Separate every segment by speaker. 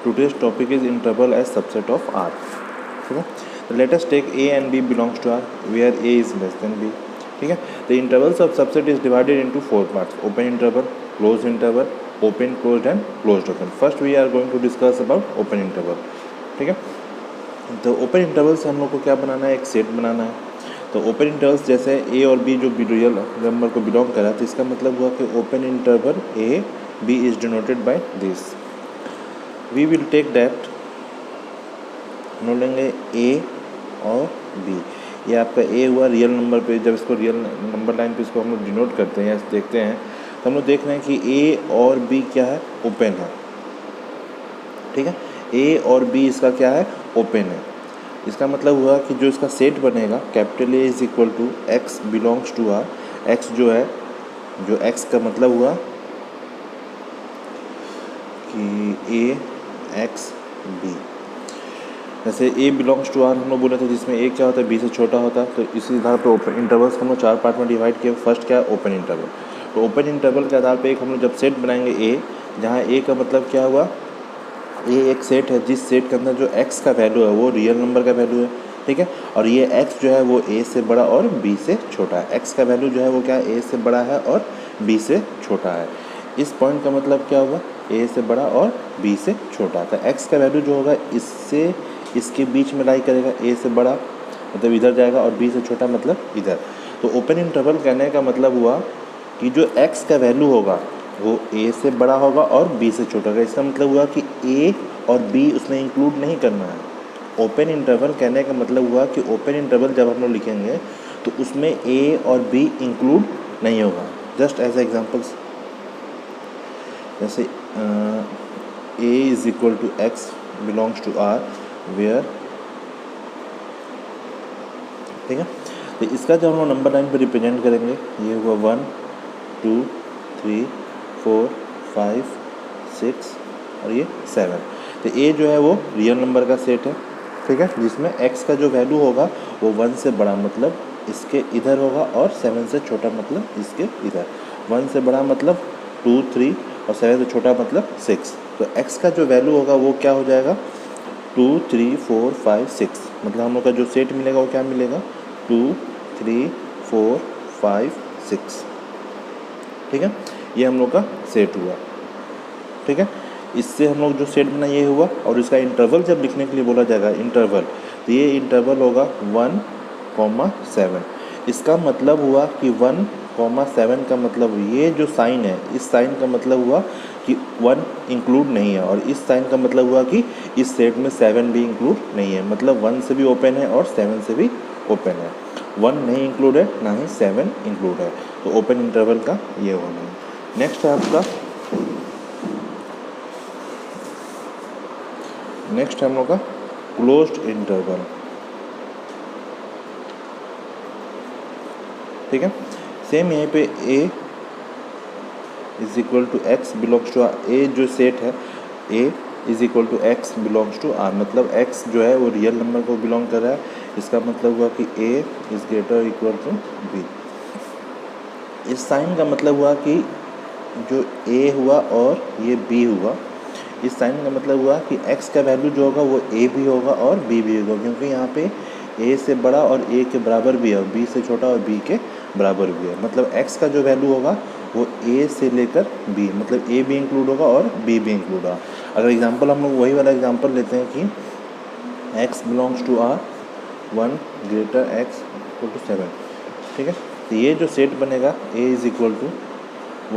Speaker 1: Today's topic is interval as subset of R. ठीक है, तो let us take A and B belongs to R where A is less than B. ठीक है, the intervals of subset is divided into 4 parts: open interval, closed interval, open, closed and closed open. First we are going to discuss about open interval. ठीक है, तो open interval से हम लोग को क्या बनाना है, एक सेट बनाना है. तो ओपन इंटरवल्स जैसे ए और बी जो रियल नंबर को बिलोंग करा, तो इसका मतलब हुआ कि open interval A B is denoted by this. We will take that, हम लोग लेंगे ए और बी. ये आपका ए हुआ रियल नंबर पे. जब इसको रियल नंबर लाइन पे इसको हम लोग डिनोट करते हैं या देखते हैं, तो हम लोग देख रहे हैं कि ए और बी क्या है, ओपन है. ठीक है, ए और बी इसका क्या है, ओपन है. इसका मतलब हुआ कि जो इसका सेट बनेगा, capital A is equal to x belongs to R. X जो है, जो एक्स का मतलब हुआ कि ए एक्स बी. जैसे ए बिलोंग्स टू आर हम लोग बोले थे, जिसमें ए क्या होता है, बी से छोटा होता है. तो इसी आधार पर ओपन इंटरवल्स हम लोग 4 पार्ट में डिवाइड किए. फर्स्ट क्या है, ओपन इंटरवल. तो ओपन इंटरवल के आधार पर एक हम लोग जब सेट बनाएंगे ए, जहाँ ए का मतलब क्या हुआ, ए एक सेट है जिस सेट के अंदर जो x का वैल्यू है वो रियल नंबर का वैल्यू है. ठीक है, और ये x जो है वो a से बड़ा और b से छोटा है. x का वैल्यू जो है वो क्या है, a से बड़ा है और b से छोटा है. इस पॉइंट का मतलब क्या हुआ, a से बड़ा और b से छोटा. तो x का वैल्यू जो होगा इससे इसके बीच में लाई करेगा, a से बड़ा मतलब इधर जाएगा और b से छोटा मतलब इधर. तो ओपन इंटरवल कहने का मतलब हुआ कि जो x का वैल्यू होगा वो a से बड़ा होगा और b से छोटा होगा. इसका मतलब हुआ कि a और b उसमें इंक्लूड नहीं करना है. ओपन इंटरवल कहने का मतलब हुआ कि ओपन इंटरवल जब हम लोग लिखेंगे तो उसमें a और b इंक्लूड नहीं होगा. जस्ट एज एग्जांपल्स, जैसे a is equal to x belongs to R where. ठीक है, तो इसका जब हम लोग नंबर लाइन पर रिप्रेजेंट करेंगे, ये हुआ 1 2 3 4 5 6 और ये 7. तो ए जो है वो रियल नंबर का सेट है. ठीक है, जिसमें x का जो वैल्यू होगा वो 1 से बड़ा मतलब इसके इधर होगा और 7 से छोटा मतलब इसके इधर. 1 से बड़ा मतलब 2 3 और 7 से छोटा मतलब 6. तो x का जो वैल्यू होगा वो क्या हो जाएगा, 2 3 4 5 6. मतलब हम लोग का जो सेट मिलेगा वो क्या मिलेगा, 2 3 4 5 6. ठीक है, ये हम लोग का सेट हुआ. ठीक है, इससे हम लोग जो सेट बना ये हुआ. और इसका इंटरवल जब लिखने के लिए बोला जाएगा इंटरवल, तो ये इंटरवल होगा 1,7. इसका मतलब हुआ कि 1,7 का मतलब ये जो साइन है, इस साइन का मतलब हुआ कि 1 इंक्लूड नहीं है, और इस साइन का मतलब हुआ कि इस सेट में 7 भी इंक्लूड नहीं है. मतलब 1 से भी ओपन है और 7 से भी ओपन है. 1 नहीं इंक्लूड है, ना ही 7 इंक्लूड है. तो ओपन इंटरवल का ये होना है. नेक्स्ट है आपका, नेक्स्ट है हम लोग का क्लोज्ड इंटरवल. ठीक है, सेम यहीं पे a is equal to x belongs to R. A जो सेट है, a is equal to x belongs to R. मतलब x जो है वो रियल नंबर को बिलोंग कर रहा है. इसका मतलब हुआ कि a is greater equal to b. इस साइन का मतलब हुआ कि जो a हुआ और ये b हुआ, इस साइन का मतलब हुआ कि x का वैल्यू जो होगा वो a भी होगा और b भी होगा, क्योंकि यहाँ पे a से बड़ा और a के बराबर भी है और b से छोटा और b के बराबर भी है. मतलब x का जो वैल्यू होगा वो a से लेकर b, मतलब a भी इंक्लूड होगा और b भी इंक्लूड होगा. अगर एग्जांपल हम लोग वही वाला एग्जांपल लेते हैं कि x belongs to r 1 greater x equal to 7. ठीक है, तो ये जो सेट बनेगा a इज इक्वल टू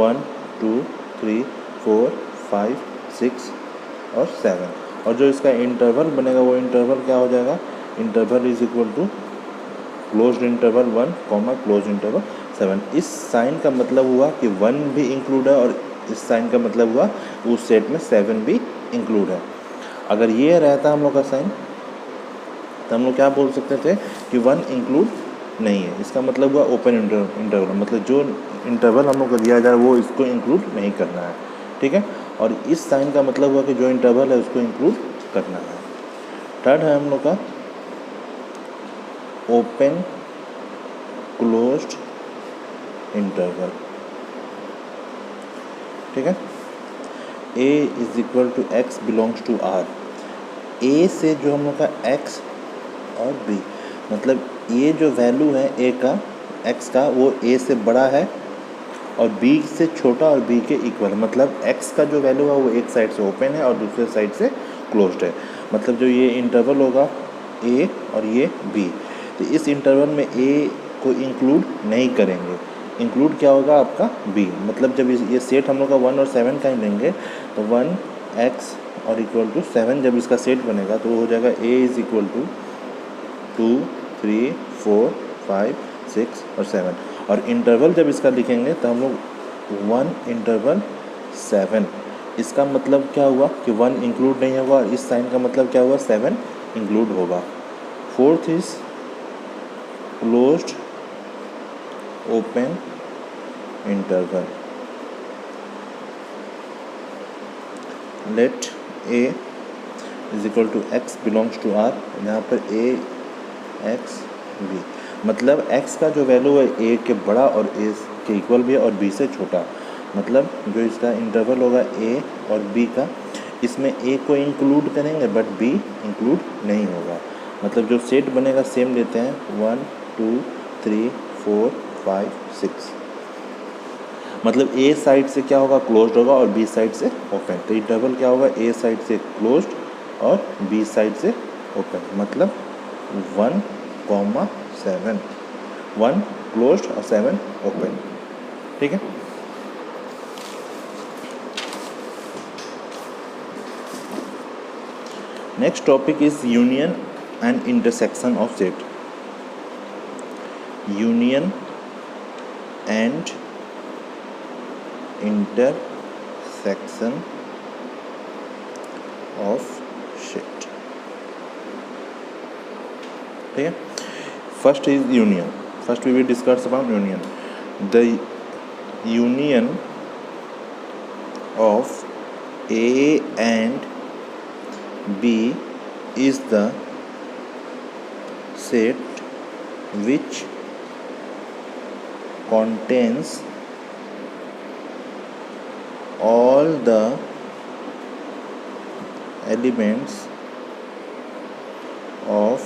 Speaker 1: 1 2 3 4 5 6 और 7. और जो इसका इंटरवल बनेगा वो इंटरवल क्या हो जाएगा, interval is equal to closed interval 1 comma closed interval 7. इस साइन का मतलब हुआ कि 1 भी इंक्लूड है और इस साइन का मतलब हुआ उस सेट में 7 भी इंक्लूड है. अगर ये रहता हम लोग का साइन, तो हम लोग क्या बोल सकते थे कि 1 इंक्लूड नहीं है. इसका मतलब हुआ ओपन इंटरवल, मतलब जो इंटरवल हम लोग को दिया जाए वो इसको इंक्लूड नहीं करना है. ठीक है, और इस साइन का मतलब हुआ कि जो इंटरवल है उसको इंक्लूड करना है. थर्ड है हम लोग का ओपन क्लोज्ड इंटरवल. ठीक है, A is equal to x belongs to R, A से जो हम लोग का एक्स और बी, मतलब ये जो वैल्यू है ए का एक्स का वो ए से बड़ा है और बी से छोटा और बी के इक्वल, मतलब एक्स का जो वैल्यू है वो एक साइड से ओपन है और दूसरे साइड से क्लोज्ड है। मतलब जो ये इंटरवल होगा ए और ये बी, तो इस इंटरवल में ए को इंक्लूड नहीं करेंगे, इंक्लूड क्या होगा आपका बी। मतलब जब ये सेट हम लोग का 1 और 7 का ही लेंगे तो 1x और इक्वल टू 7 जब इसका सेट बनेगा तो वो हो जाएगा ए इज़ इक्वल टू 2, 3, 4, 5, 6 और 7, और इंटरवल जब इसका लिखेंगे तो हम लोग 1 इंटरवल 7, इसका मतलब क्या हुआ कि 1 इंक्लूड नहीं होगा और इस साइन का मतलब क्या हुआ 7 इंक्लूड होगा। Fourth is closed open interval, let A is equal to x belongs to R, यहाँ पर ए एक्स बी, मतलब x का जो वैल्यू है a के बड़ा और a के इक्वल भी है और b से छोटा, मतलब जो इसका इंटरवल होगा a और b का, इसमें a को इंक्लूड करेंगे बट b इंक्लूड नहीं होगा। मतलब जो सेट बनेगा सेम लेते हैं 1, 2, 3, 4, 5, 6, मतलब a साइड से क्या होगा क्लोज्ड होगा और b साइड से ओपन, तो इंटरवल क्या होगा a साइड से क्लोज्ड और b साइड से ओपन, मतलब 1,7, 1 क्लोज्ड और 7 ओपन। ठीक है, next topic is union and intersection of set. Union and intersection of set. ठीक है, first is union, first we will discuss about union. The union of A and B is the set which contains all the elements of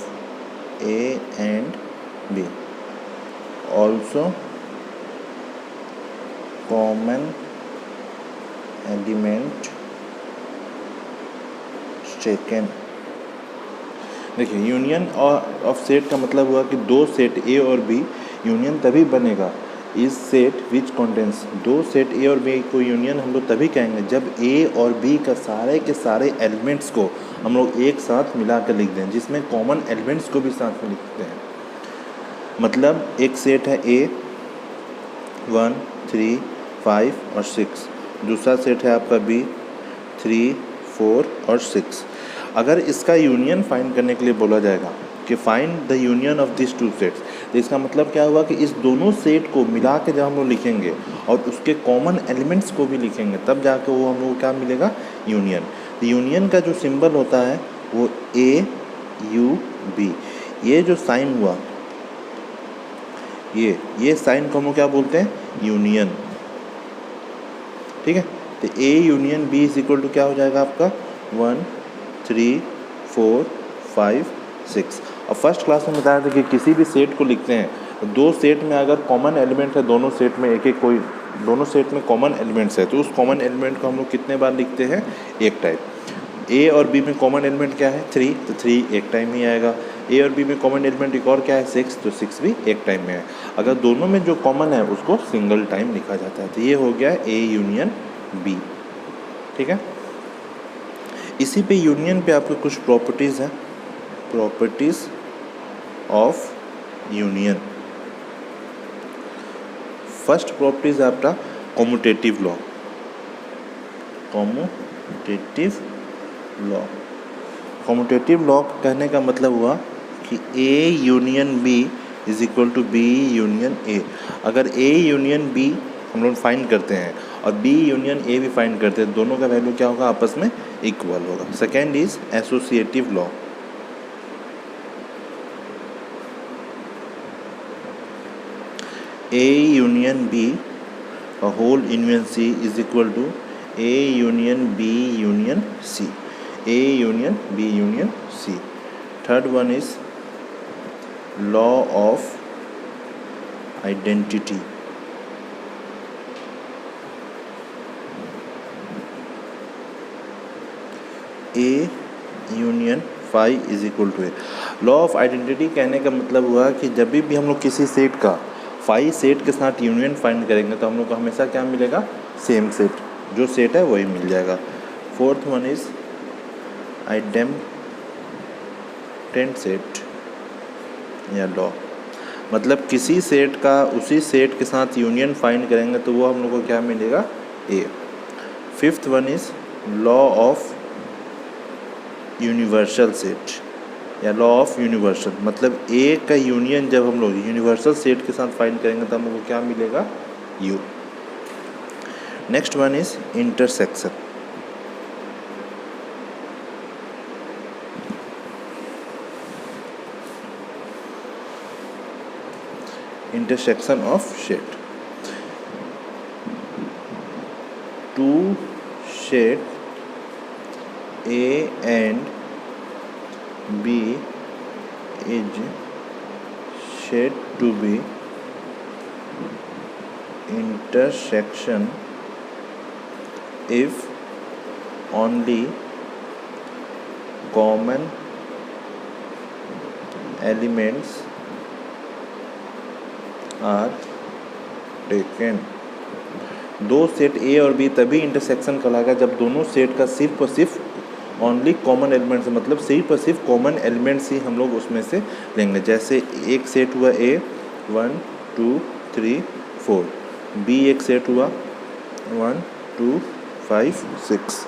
Speaker 1: A and B, also common element second. देखिए, union of set का मतलब हुआ कि दो set ए और B union तभी बनेगा, इस सेट विच कंटेंस, दो सेट ए और बी को यूनियन हम लोग तभी कहेंगे जब ए और बी का सारे के सारे एलिमेंट्स को हम लोग एक साथ मिला कर लिख दें, जिसमें कॉमन एलिमेंट्स को भी साथ में लिखते हैं। मतलब एक सेट है ए 1, 3, 5 और 6, दूसरा सेट है आपका बी 3, 4 और 6। अगर इसका यूनियन फाइंड करने के लिए बोला जाएगा कि find the union of this two sets, तो इसका मतलब क्या हुआ कि इस दोनों सेट को मिला के जब हम लोग लिखेंगे और उसके कॉमन एलिमेंट्स को भी लिखेंगे तब जाके वो हम लोग क्या मिलेगा यूनियन। तो यूनियन का जो सिंबल होता है वो ए यू बी, ये जो साइन हुआ ये साइन को हम लोग क्या बोलते हैं यूनियन। ठीक है, तो A union B is equal to क्या हो जाएगा आपका 1, 3, 4, 5, 6। और फर्स्ट क्लास में बताया था कि किसी भी सेट को लिखते हैं, दो सेट में अगर कॉमन एलिमेंट है, दोनों सेट में एक एक कोई दोनों सेट में कॉमन एलिमेंट्स है, तो उस कॉमन एलिमेंट को हम लोग कितने बार लिखते हैं, एक टाइम। ए और बी में कॉमन एलिमेंट क्या है 3, तो 3 एक टाइम ही आएगा। ए और बी में कॉमन एलिमेंट एक और क्या है 6, तो 6 भी एक टाइम में है। अगर दोनों में जो कॉमन है उसको सिंगल टाइम लिखा जाता है। तो ये हो गया ए यूनियन बी। ठीक है, इसी पे यूनियन पे आपको कुछ प्रॉपर्टीज़ हैं, properties of union. First properties आपका commutative law. Commutative law, commutative law कहने का मतलब हुआ कि A union B is equal to B union A. अगर ए यूनियन बी हम लोग फाइंड करते हैं और बी यूनियन ए भी फाइंड करते हैं, दोनों का वैल्यू क्या होगा, आपस में इक्वल होगा। Second is associative law. A union B whole union C is equal to A union B union C. A union B union C. Third one is law of identity. A union phi is equal to A. Law of identity कहने का मतलब हुआ कि जब भी हम लोग किसी सेट का फाई सेट के साथ यूनियन फाइंड करेंगे तो हम लोग को हमेशा क्या मिलेगा, सेम सेट, जो सेट है वही मिल जाएगा. फोर्थ वन इज आइडेंटेंट सेट या लॉ, मतलब किसी सेट का उसी सेट के साथ यूनियन फाइंड करेंगे तो वो हम लोग को क्या मिलेगा, A. Fifth one is law of universal set या लॉ ऑफ यूनिवर्सल, मतलब ए का यूनियन जब हम लोग यूनिवर्सल सेट के साथ फाइंड करेंगे तो हम लोग को क्या मिलेगा, U. Next one is intersection. Intersection of set. Two set A and B is said to be intersection if only common elements are taken. दो सेट ए और बी तभी इंटरसेक्शन कहलाएगा जब दोनों सेट का सिर्फ और सिर्फ ओनली कॉमन एलिमेंट्स, मतलब सिर्फ और सिर्फ कॉमन एलिमेंट्स ही हम लोग उसमें से लेंगे. जैसे एक सेट हुआ ए 1 2 3 4, बी एक सेट हुआ 1 2 5 6.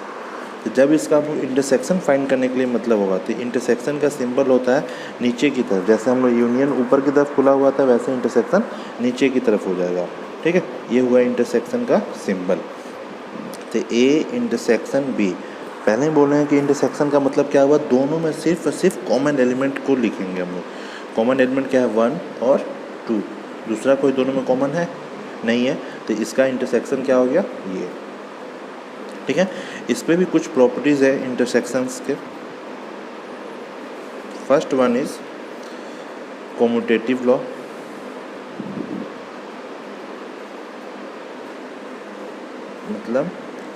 Speaker 1: तो जब इसका हम इंटरसेक्शन फाइंड करने के लिए मतलब होगा तो इंटरसेक्शन का सिंबल होता है नीचे की तरफ. जैसे हम लोग यूनियन ऊपर की तरफ खुला हुआ था वैसे इंटरसेक्शन नीचे की तरफ हो जाएगा. ठीक है, ये हुआ इंटरसेक्शन का सिंबल. तो ए इंटरसेक्शन बी, पहले ही बोल रहे हैं कि इंटरसेक्शन का मतलब क्या हुआ, दोनों में सिर्फ और सिर्फ कॉमन एलिमेंट को लिखेंगे हम लोग. कॉमन एलिमेंट क्या है, 1 और 2, दूसरा कोई दोनों में कॉमन है नहीं है, तो इसका इंटरसेक्शन क्या हो गया, ये. ठीक है, इस पर भी कुछ प्रॉपर्टीज़ है इंटरसेक्शंस के. First one is commutative law. मतलब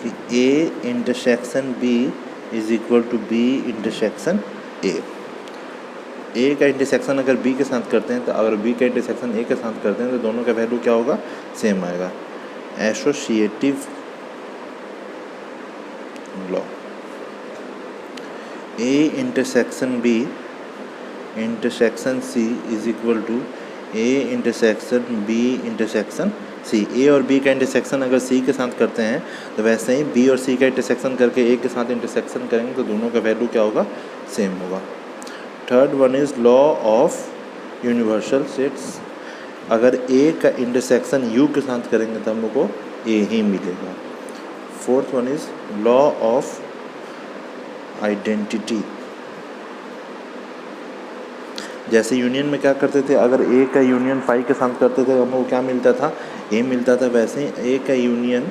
Speaker 1: कि A intersection B is equal to B intersection A. A का इंटरसेक्शन अगर बी के साथ करते हैं तो अगर बी का इंटरसेक्शन ए के साथ करते हैं तो दोनों का वैल्यू क्या होगा, सेम आएगा. Associative law. A intersection B intersection C is equal to A intersection B intersection C. A और बी का इंटरसेक्शन अगर सी के साथ करते हैं तो वैसे ही बी और सी का इंटरसेक्शन करके ए के साथ इंटरसेक्शन करेंगे तो दोनों का वैल्यू क्या होगा, सेम होगा. Third one is law of universal sets. अगर ए का इंटरसेक्शन यू के साथ करेंगे तो हम लोग को ए ही मिलेगा. Fourth one is law of identity. जैसे यूनियन में क्या करते थे, अगर ए का यूनियन फाई के साथ करते थे हम लोग क्या मिलता था, ए मिलता था. वैसे ही ए का यूनियन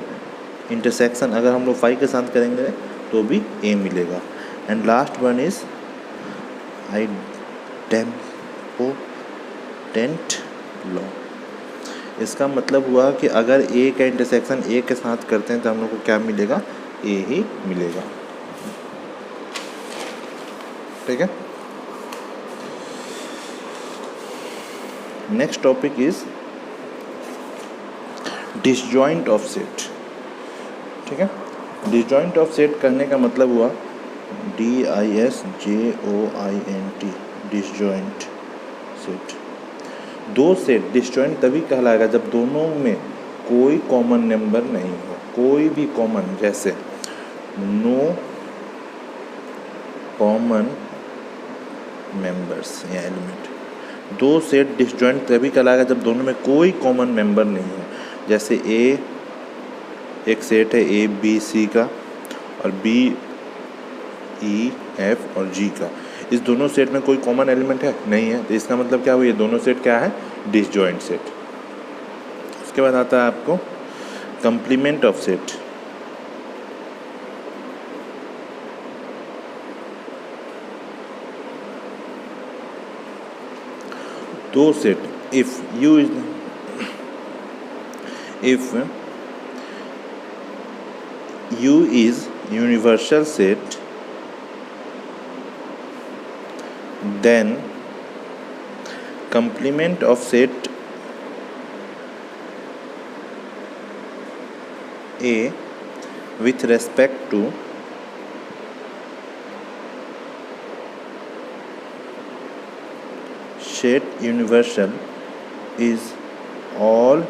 Speaker 1: इंटरसेक्शन अगर हम लोग फाई के साथ करेंगे तो भी ए मिलेगा. And last one is idempotent law. इसका मतलब हुआ कि अगर ए का इंटरसेक्शन ए के साथ करते हैं तो हम लोग को क्या मिलेगा, ए ही मिलेगा. ठीक है. Next topic is disjoint of set. ठीक है, डिसजॉइंट ऑफ सेट करने का मतलब हुआ DISJOINT, डिसजॉइंट सेट. दो सेट डिसजॉइंट तभी कहलाएगा जब दोनों में कोई कॉमन नंबर नहीं हो, कोई भी कॉमन, जैसे नो कॉमन मेंबर्स या एलिमेंट. दो सेट डिसजॉइंट तभी कहलाएगा जब दोनों में कोई कॉमन मेंबर नहीं हो. जैसे ए एक सेट है ए बी सी का और बी ई एफ और जी का. इस दोनों सेट में कोई कॉमन एलिमेंट है नहीं है, तो इसका मतलब क्या हुआ, ये दोनों सेट क्या है, डिसजॉइंट सेट. उसके बाद आता है आपको कंप्लीमेंट ऑफ सेट. दो set if U is universal set, then complement of set A with respect to set universal is all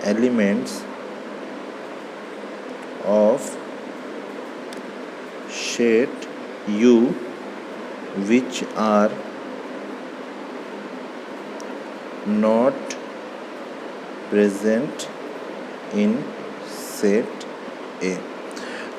Speaker 1: elements of set U which are not present in set A।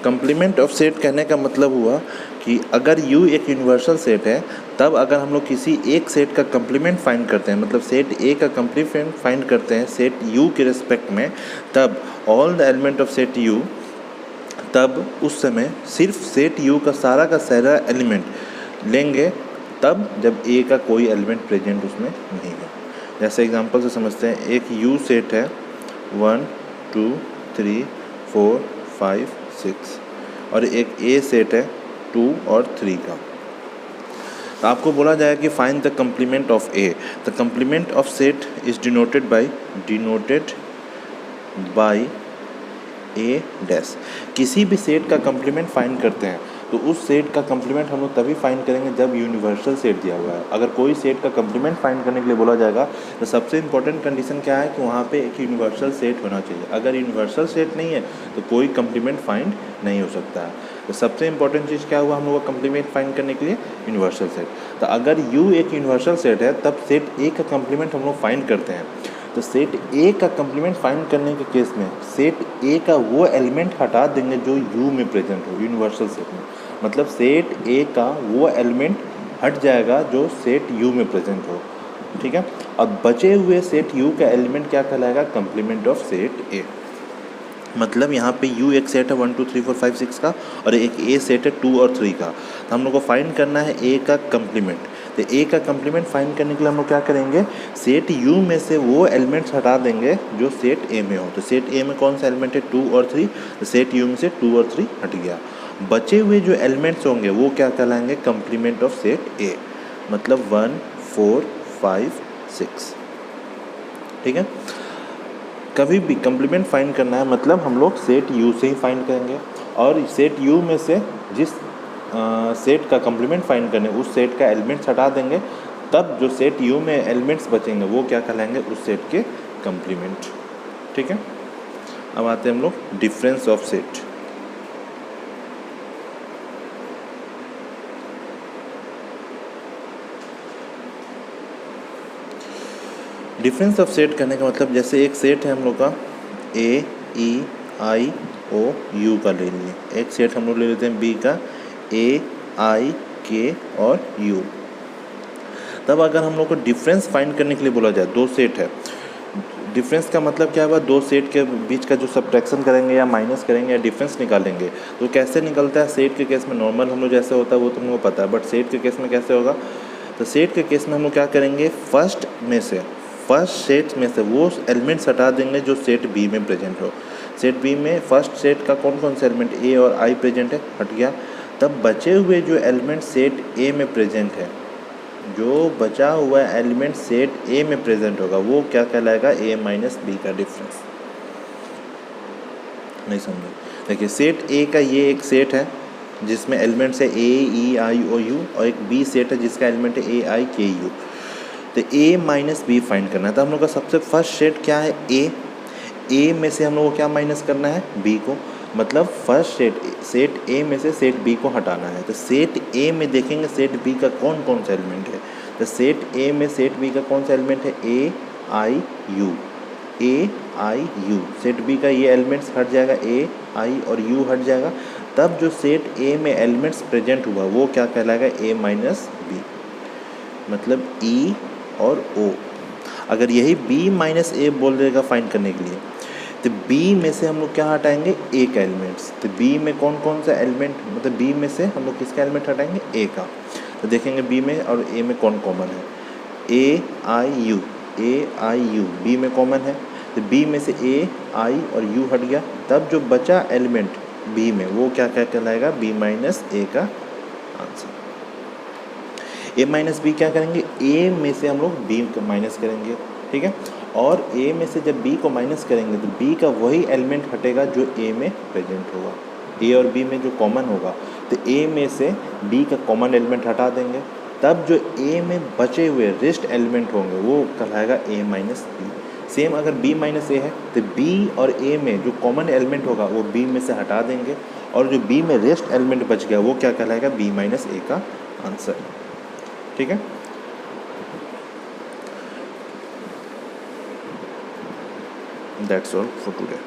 Speaker 1: Complement of set कहने का मतलब हुआ कि अगर U एक universal set है, तब अगर हम लोग किसी एक सेट का कंप्लीमेंट फाइंड करते हैं, मतलब सेट A का कंप्लीमेंट फाइंड करते हैं सेट U के रिस्पेक्ट में, तब all the element of set U, तब उस समय सिर्फ सेट U का सारा एलिमेंट लेंगे तब जब A का कोई एलिमेंट प्रेजेंट उसमें नहीं है। जैसे एग्जांपल से समझते हैं, एक U सेट है 1 2 3 4 5 6 और एक A सेट है 2 और 3 का। तो आपको बोला जाएगा कि find the complement of A। The complement of set is denoted bye A dash. किसी भी सेट का कंप्लीमेंट फाइंड करते हैं तो उस सेट का कंप्लीमेंट हम लोग तभी फाइंड करेंगे जब यूनिवर्सल सेट दिया हुआ है। अगर कोई सेट का कंप्लीमेंट फाइंड करने के लिए बोला जाएगा तो सबसे इंपॉर्टेंट कंडीशन क्या है कि वहाँ पे एक यूनिवर्सल सेट होना चाहिए। अगर यूनिवर्सल सेट नहीं है तो कोई कंप्लीमेंट फाइंड नहीं हो सकता है। तो सबसे इंपॉर्टेंट चीज़ क्या हुआ हम लोग का कंप्लीमेंट फाइंड करने के लिए? Universal set. तो अगर U एक यूनिवर्सल सेट है तब सेट A का कंप्लीमेंट हम लोग फाइंड करते हैं। तो सेट A का कंप्लीमेंट फाइंड करने के केस में सेट A का वो एलिमेंट हटा देंगे जो U में प्रेजेंट हो यूनिवर्सल सेट में। मतलब सेट A का वो एलिमेंट हट जाएगा जो सेट U में प्रेजेंट हो। ठीक है। अब बचे हुए सेट U का एलिमेंट क्या कहलाएगा? Complement of set A। मतलब यहाँ पे U एक सेट है 1 2 3 4 5 6 का और एक A सेट है 2 और 3 का। तो हम लोग को फाइंड करना है A का कंप्लीमेंट। तो A का कंप्लीमेंट फाइंड करने के लिए हम लोग क्या करेंगे? सेट U में से वो एलिमेंट्स हटा देंगे जो सेट A में हो। तो सेट A में कौन सा एलिमेंट है? 2 और 3। तो सेट U में से 2 और 3 हट गया। बचे हुए जो एलिमेंट्स होंगे वो क्या कहलाएंगे? Complement of set A। मतलब 1 4 5 6। ठीक है। कभी भी कंप्लीमेंट फाइंड करना है मतलब हम लोग सेट U से ही फाइंड करेंगे और सेट U में से जिस सेट का कंप्लीमेंट फाइंड करने उस सेट का एलिमेंट्स हटा देंगे, तब जो सेट U में एलिमेंट्स बचेंगे वो क्या कहलाएंगे? उस सेट के कंप्लीमेंट। ठीक है। अब आते हैं हम लोग difference of set. Difference of set करने का मतलब जैसे एक सेट है हम लोग का A E I O U का ले लिए, एक सेट हम लोग ले लेते हैं B का A I K और U। तब अगर हम लोग को डिफरेंस फाइंड करने के लिए बोला जाए, दो सेट है, डिफरेंस का मतलब क्या हुआ? दो सेट के बीच का जो सब्ट्रैक्शन करेंगे या माइनस करेंगे या डिफरेंस निकालेंगे तो कैसे निकलता है? सेट के केस में नॉर्मल हम लोग जैसे होता है वो तुमको पता है, बट सेट के केस में कैसे होगा? तो सेट के केस में हम लोग क्या करेंगे? फर्स्ट सेट में से वो एलिमेंट्स हटा देंगे जो सेट B में प्रेजेंट हो। सेट B में फर्स्ट सेट का कौन कौन से एलिमेंट A और I प्रेजेंट है, हट गया। तब बचे हुए जो एलिमेंट सेट A में प्रेजेंट है, जो बचा हुआ एलिमेंट सेट A में प्रेजेंट होगा वो क्या कहलाएगा? A माइनस B का डिफरेंस। नहीं समझे? देखिए सेट A का ये एक सेट है जिसमें एलिमेंट्स है A E I O U और एक B सेट है जिसका एलिमेंट है A I K U। तो A माइनस B फाइंड करना है। तो हम लोग का सबसे फर्स्ट सेट क्या है? A में से हम लोग को क्या माइनस करना है? B को। मतलब फर्स्ट सेट A में से सेट B को हटाना है। तो सेट A में देखेंगे सेट B का कौन कौन सा एलिमेंट है। तो सेट A में सेट B का कौन सा एलिमेंट है? A I U। Set B का ये एलिमेंट्स हट जाएगा, A I और U हट जाएगा। तब जो सेट A में एलिमेंट्स प्रेजेंट हुआ वो क्या कहलाएगा? A minus B। मतलब E और O। अगर यही B माइनस A बोल देगा फाइंड करने के लिए, तो B में से हम लोग क्या हटाएंगे? A का एलिमेंट्स। तो B में कौन कौन सा एलिमेंट, मतलब B में से हम लोग किसका एलिमेंट हटाएंगे? A का। तो देखेंगे B में और A में कौन कॉमन है। ए आई यू बी में कॉमन है, तो बी में से ए आई और यू हट गया, तब जो बचा एलिमेंट बी में वो क्या क्या कहलाएगा, बी माइनस ए का आंसर। ए माइनस बी क्या करेंगे, ए में से हम लोग बी को माइनस करेंगे, ठीक है, और ए में से जब बी को माइनस करेंगे तो बी का वही एलिमेंट हटेगा जो ए में प्रेजेंट होगा। ए और बी में जो कॉमन होगा तो ए में से बी का कॉमन एलिमेंट हटा देंगे, तब जो ए में बचे हुए रेस्ट एलिमेंट होंगे वो कहलाएगा ए माइनस बी। सेम अगर बी माइनस ए है तो बी और ए में जो कॉमन एलिमेंट होगा वो बी में से हटा देंगे, और जो बी में रेस्ट एलिमेंट बच गया वो क्या कहलाएगा, बी माइनस ए का आंसर। ठीक है, दैट्स ऑल फॉर टुडे।